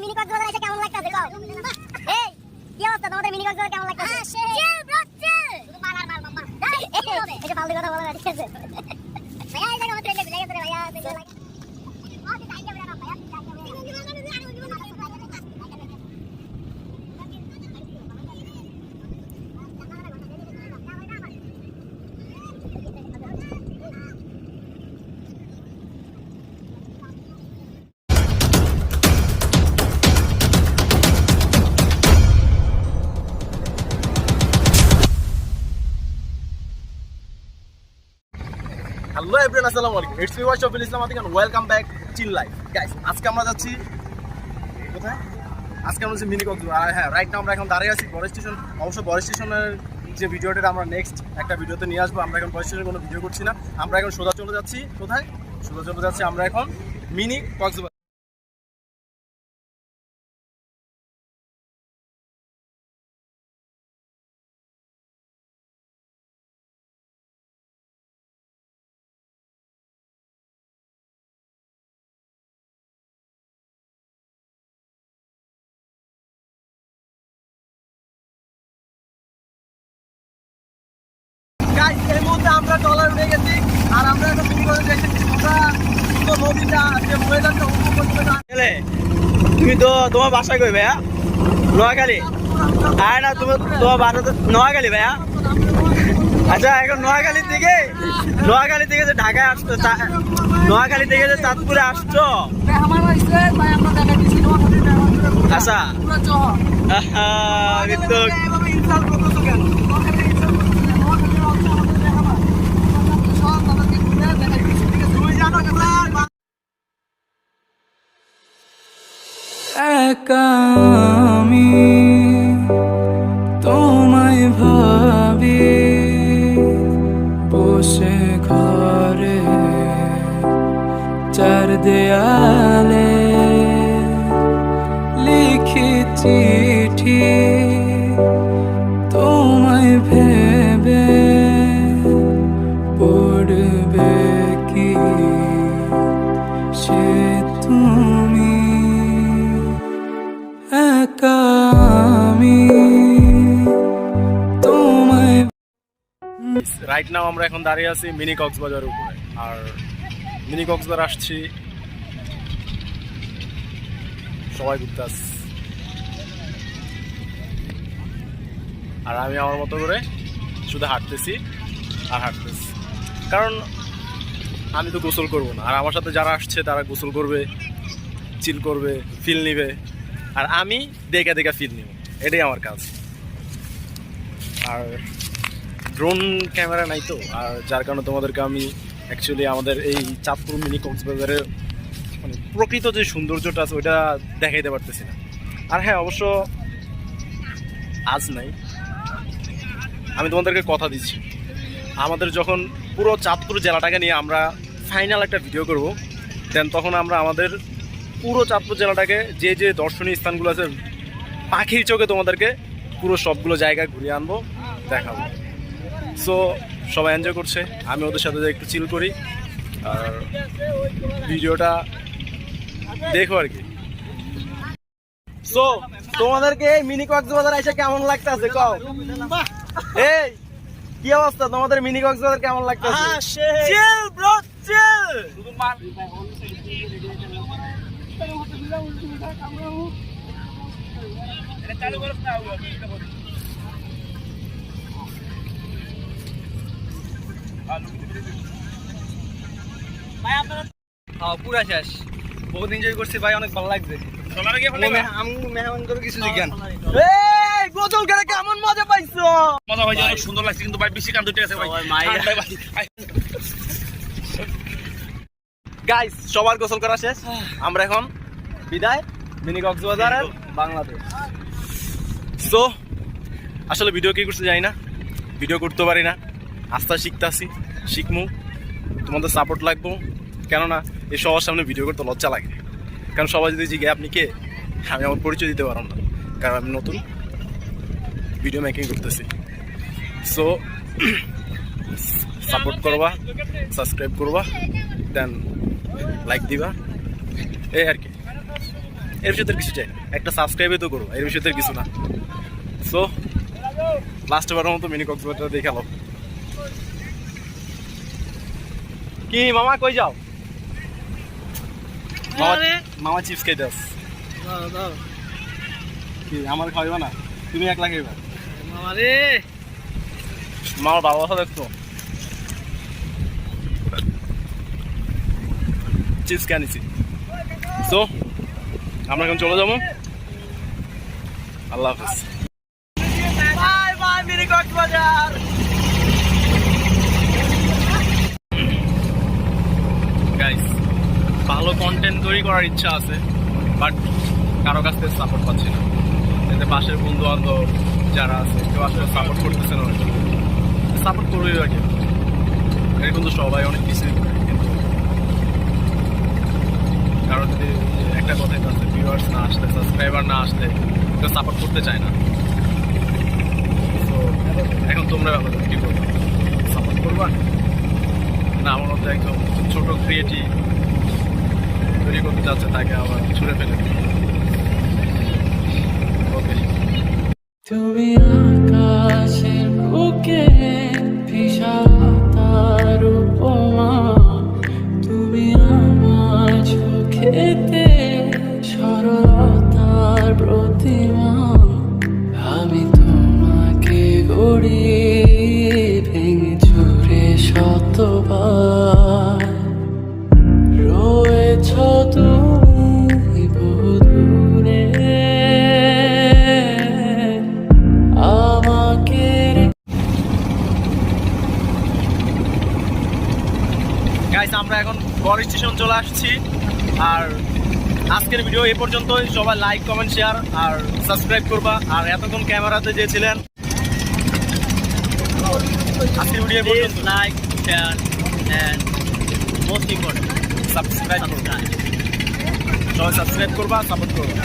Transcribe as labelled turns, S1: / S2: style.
S1: Mini Cox's Bazar এসে কেমন লাগতেছে কও? এই কি অবস্থা তোমাদের মিনি কক্সবাজার কেমন লাগতেছে? Chill bro chill. শুধু মার মাম্মা। এই যে ফালতু কথা বলা না, ঠিক আছে? ভাইয়া এই জায়গা মত রেখে দিলে গেছে রে ভাইয়া, দেখো লাগে। আরে টাইম দেবে না ভাইয়া,
S2: হ্যালো এভরিওয়ান, আসসালামু আলাইকুম। It's me Washful Islam Atik and welcome back Chill Life. Guys, আজকে আমরা যাচ্ছি কোথায়? আজকে আমরা যাচ্ছি মিনি কক্সবাজার। আর হ্যাঁ, রাইট নাও আমরা এখন দাঁড়িয়ে আছি বড় স্টেশন। অবশ্য বড় স্টেশনের যে ভিডিওটা আমরা নেক্সট একটা ভিডিওতে নিয়ে আসবো। আমরা এখন বড় স্টেশনের কোনো ভিডিও করছি না, আমরা এখন সোজা চলে যাচ্ছি কোথায়? সোজা চলে যাচ্ছি আমরা এখন মিনি কক্সবাজার। গাইস, এই মুহূর্তে আমরা ডলার উঠে গেছি আর আমরা এখন মিনি কক্সবাজার এসেছি। আমরা পুরো নদীটা যে ওয়েদারটা উপভোগ করতে না।
S3: তুমি তো তোমার বাসা কই ভাইয়া? নোয়াখালী? আর না, তুমি তোমার বাসা তো নোয়াখালী ভাইয়া? আচ্ছা, এখন নোয়াখালী থেকে যে ঢাকায় আসছো, নোয়াখালী থেকে যে চাঁদপুরে আসছো, আচ্ছা কিন্তু
S4: একা আমি তোমায় ভাবি বসে ঘরে চার দেয়ালে লিখি চিঠি তোমায় ভেবে পড়বে কি সে তুমি একা আমি তোমায়।
S2: রাইট নাও আমরা এখন দাঁড়িয়ে আছি মিনি কক্সবাজারের উপরে। আর মিনি কক্সবাজার আসছি, সবাই ঘুরতে আসছি। আর আমি আমার মতো করে শুধু হাঁটতেছি আর হাঁটতেছি, কারণ আমি তো গোসল করবো না। আর আমার সাথে যারা আসছে তারা গোসল করবে, চিল করবে, ফিল নিবে, আর আমি দেখে দেখে ফিল নিব। এটাই আমার কাজ। আর ড্রোন ক্যামেরা নাই তো, আর যার কারণে তোমাদেরকে আমি অ্যাকচুয়ালি আমাদের এই চাঁদপুর মিনি কক্সবাজারের মানে প্রকৃত যে সৌন্দর্যটা আছে ওইটা দেখাইতে পারতেছি না। আর হ্যাঁ, অবশ্য আজ নাই, আমি তোমাদেরকে কথা দিচ্ছি, আমাদের যখন পুরো চাঁদপুর জেলাটাকে নিয়ে আমরা ফাইনাল একটা ভিডিও করব, দেন তখন আমরা আমাদের পুরো চাঁদপুর জেলাটাকে যে যে দর্শনীয় স্থানগুলো আছে পাখির চোখে তোমাদেরকে পুরো সবগুলো জায়গায় ঘুরিয়ে আনবো, দেখাবো। সো সবাই এনজয় করছে, আমি ওদের সাথে একটু চিল করি আর ভিডিওটা দেখো আর কি। সো তোমাদেরকে এই মিনি কক্সবাজার এসে কেমন লাগতেছে কও? এই কি অবস্থা তোমাদের মিনি কক্সবাজার কেমন লাগতেছে? Chill bro chill.
S3: পুরা শেষ, বহুত এনজয় করছি ভাই, অনেক ভালো লাগছে। আমি মেহমান করে কিছু জিজ্ঞান।
S2: এই গোসল করে কেমন মজা পাইছো?
S5: মজা হয়েছে, অনেক সুন্দর লাগছে, কিন্তু ভাই বেশি কান দুটো আছে ভাই।
S2: গাইস, সবার গোসল করা শেষ, আমরা এখন বিদায় মিনি কক্সবাজারের বাংলাদেশ। সো আসলে ভিডিও কি করতে জানি না, ভিডিও করতে পারি না, আস্তে শিখতেছি, শিখমু, তোমাদের সাপোর্ট লাগবো। কেননা এই সবার সামনে ভিডিও করতে লজ্জা লাগে, কারণ সবাই যদি জিজ্ঞে আপনি কে, আমি আমার পরিচয় দিতে পারলাম না, কারণ আমি নতুন ভিডিও মেকিং করতেছি। সো সাপোর্ট করবা, সাবস্ক্রাইব করবা, দেন লাইক দিবা, এই আর কি। এর ভিতরে কিছু চাই না, একটা সাবস্ক্রাইবে তো করবো, এর ভিতরে কিছু না। সো লাস্ট বারের মতো মিনি কক্সবাজার দেখে গেল। কি মামা কই যাও? মামা চিপস খাইতে আস। কি আমার খাওয়াইবা না, তুমি একলা খাইবা? মামার ভালোবাসা দেখতো। চিপস কে আনিছি। সো আমরা এখন চলে যাবো। আল্লাহ হাফেজ।
S3: Bye bye mini Cox's Bazar.
S2: Guys, ভালো কন্টেন্ট তৈরি করার ইচ্ছা আছে, বাট কারো কাছ থেকে সাপোর্ট পাচ্ছি না। এতে পাশের বন্ধু বান্ধব যারা আছে কেউ আসলে সাপোর্ট করতেছে না। সাপোর্ট করবেই আগে, এরকম তো সবাই অনেক কিছুই করে, কিন্তু কারো যদি একটা কথাই আছে, ভিউয়ার্স না আসলে, সাবস্ক্রাইবার না আসলে কেউ সাপোর্ট করতে চায় না। তো এখন তোমরা কি করবে? সাপোর্ট করবা না? আমার মধ্যে একদম ছোট ক্রিয়েটিভ তৈরি করতে যাচ্ছে, তাকে আবার ছুঁড়ে ফেলে। ওকে,
S4: তুমি আকাশের বুকে বিষাদার উপমা, তুমি আমার চোখেতে সরলতার প্রতিমা। আমি তোমাকে গড়ি ভেঙে চুরে শতবার, রয়েছ তুমি বহুদূরে আমাকে।
S2: গাইস আমরা এখন গড় স্টেশন চলে আসছি। আর আজকের ভিডিও এই পর্যন্তই। সবাই লাইক, কমেন্ট, শেয়ার আর সাবস্ক্রাইব করবা। আর এতক্ষণ ক্যামেরাতে যে ছিলেন, আজকের video
S3: please like, share and most important
S2: subscribe করবা। সবাই সাবস্ক্রাইব করবা, সাপোর্ট করবা।